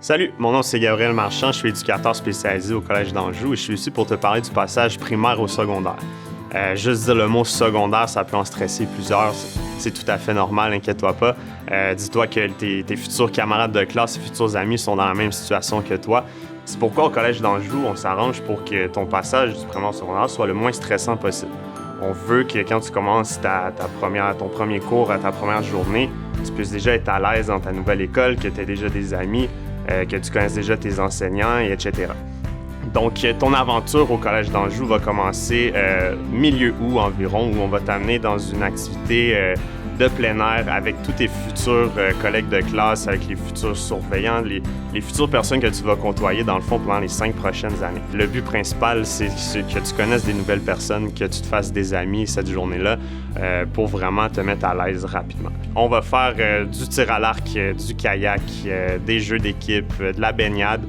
Salut, mon nom c'est Gabriel Marchand, je suis éducateur spécialisé au Collège d'Anjou et je suis ici pour te parler du passage primaire au secondaire. Juste dire le mot secondaire, ça peut en stresser plusieurs, c'est tout à fait normal, inquiète-toi pas. Dis-toi que tes futurs camarades de classe et futurs amis sont dans la même situation que toi. C'est pourquoi au Collège d'Anjou, on s'arrange pour que ton passage du primaire au secondaire soit le moins stressant possible. On veut que quand tu commences ton premier cours, ta première journée, tu puisses déjà être à l'aise dans ta nouvelle école, que tu aies déjà des amis, que tu connaisses déjà tes enseignants, etc. Donc, ton aventure au Collège d'Anjou va commencer milieu août environ, où on va t'amener dans une activité de plein air avec tous tes futurs collègues de classe, avec les futurs surveillants, les futures personnes que tu vas côtoyer dans le fond pendant les 5 prochaines années. Le but principal, c'est que tu connaisses des nouvelles personnes, que tu te fasses des amis cette journée-là pour vraiment te mettre à l'aise rapidement. On va faire du tir à l'arc, du kayak, des jeux d'équipe, de la baignade.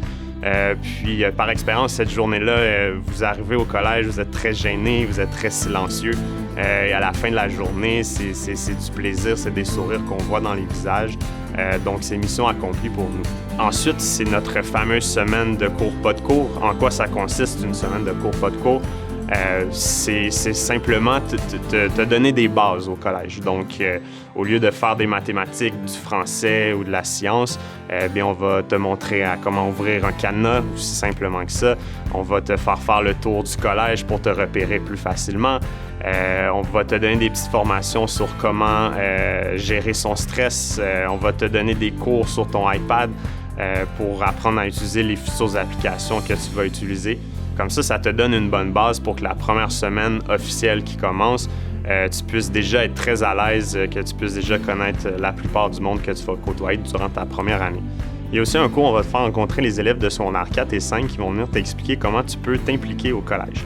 Puis, par expérience, cette journée-là, vous arrivez au collège, vous êtes très gênés, vous êtes très silencieux. Et à la fin de la journée, c'est du plaisir, c'est des sourires qu'on voit dans les visages. Donc, c'est mission accomplie pour nous. Ensuite, c'est notre fameuse semaine de cours pas de cours. En quoi ça consiste, une semaine de cours pas de cours? C'est simplement te donner des bases au collège. Donc, au lieu de faire des mathématiques, du français ou de la science, bien, on va te montrer comment ouvrir un cadenas, aussi simplement que ça. On va te faire le tour du collège pour te repérer plus facilement. On va te donner des petites formations sur comment gérer son stress. On va te donner des cours sur ton iPad pour apprendre à utiliser les futures applications que tu vas utiliser. Comme ça te donne une bonne base pour que la première semaine officielle qui commence, tu puisses déjà être très à l'aise, que tu puisses déjà connaître la plupart du monde que tu vas côtoyer durant ta première année. Il y a aussi un cours où on va te faire rencontrer les élèves de secondaire 4 et 5 qui vont venir t'expliquer comment tu peux t'impliquer au collège.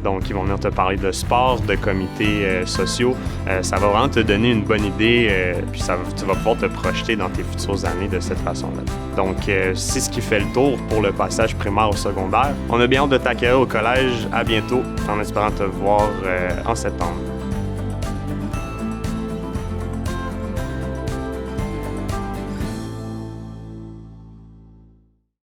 Donc, ils vont venir te parler de sport, de comités sociaux. Ça va vraiment te donner une bonne idée, puis tu vas pouvoir te projeter dans tes futures années de cette façon-là. Donc, c'est ce qui fait le tour pour le passage primaire au secondaire. On a bien hâte de t'accueillir au collège. À bientôt, en espérant te voir en septembre.